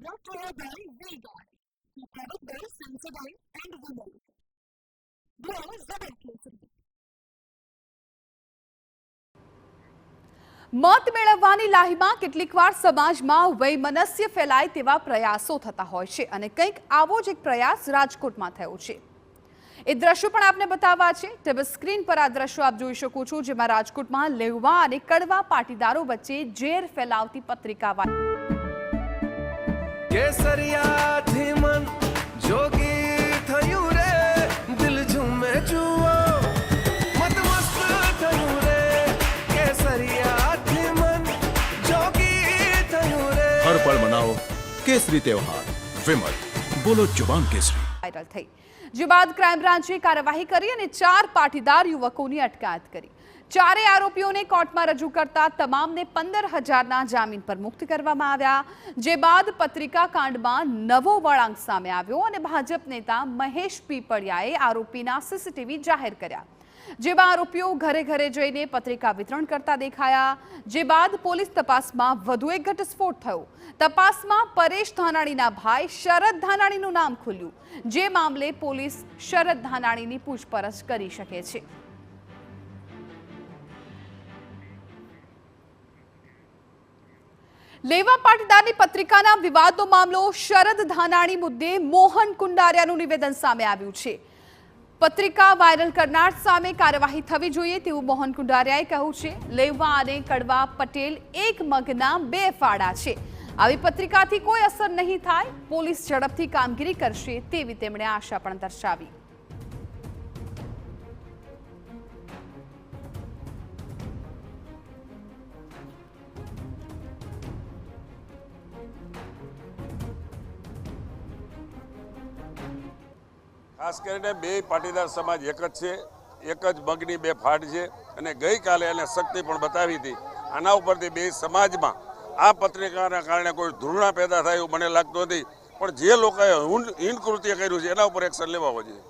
brought to you by V-Guard, the product by Sensodyne and Women. Blue Zebra. મત મેળવવાની લાહીમાં કેટલીકવાર સમાજમાં વૈમનસ્ય ફેલાય તેવા પ્રયાસો થતા હોય છે અને કંઈક આવો જ એક પ્રયાસ રાજકોટમાં થયો છે। એ દ્રશ્યો પણ આપને બતાવવા છે। ટીવી સ્ક્રીન પર આ દ્રશ્યો આપ જોઈ શકો છો, જેમાં રાજકોટમાં લેવા અને કડવા પાટીદારો વચ્ચે ઝેર ફેલાવતી પત્રિકા કેસરિયાથી મન જોગી થયું રે, દિલ ઝૂમે જુઓ મત મસ્ત થયું રે, કેસરિયાથી મન જોગી થયું રે। હર પળ મનાવો કેસરી તહેવાર, વિમલ બોલો જુબાન કેસરી વાયરલ થઈ, જે બાદ ક્રાઇમ બ્રાન્ચે કાર્યવાહી કરી અને 4 પાટીદાર યુવકોની અટકાયત કરી। ચારેય આરોપીઓને કોર્ટમાં રજૂ કરતા તમામને 15,000ના જામીન પર મુક્ત કરવામાં આવ્યા। જે બાદ પત્રિકા કાંડમાં નવો વળાંક સામે આવ્યો અને ભાજપ નેતા મહેશ પીપળિયાએ આરોપીના સીસીટીવી જાહેર કર્યા। જેમાં આરોપીઓ ઘરે ઘરે જઈને પત્રિકા વિતરણ કરતા દેખાયા। જે બાદ પોલીસ તપાસમાં વધુ એક ઘટસ્ફોટ થયો। તપાસમાં પરેશ ધાનાણીના ભાઈ શરદ ધાનાણીનું નામ ખુલ્યું। જે મામલે પોલીસ શરદ ધાનાણીની પૂછપરછ કરી શકે છે। લેવા પાટીદારની પત્રિકાના વિવાદનો મામલો શરદ ધાનાણી મુદ્દે મોહન કુંડારિયાનું નિવેદન સામે આવ્યું છે। પત્રિકા વાયરલ કરનાર સામે કાર્યવાહી થવી જોઈએ તેવું મોહન કુંડારિયાએ કહ્યું છે। લેવા અને કડવા પટેલ એક મગના 2 ફાડા છે। આવી પત્રિકાથી કોઈ અસર નહીં થાય, પોલીસ ઝડપથી કામગીરી કરશે તેવી તેમણે આશા પણ દર્શાવી। ખાસ કરીને બે પાટીદાર સમાજ એક જ છે, એક જ મગની 2 ફાડ છે અને ગઈકાલે એને શક્તિ પણ બતાવી હતી। આના ઉપરથી બે સમાજમાં આ પત્રિકાના કારણે કોઈ ધૃણા પેદા થાય એવું મને લાગતું નથી, પણ જે લોકોએ હીન કૃત્ય કર્યું છે એના ઉપર એક્શન લેવા જોઈએ।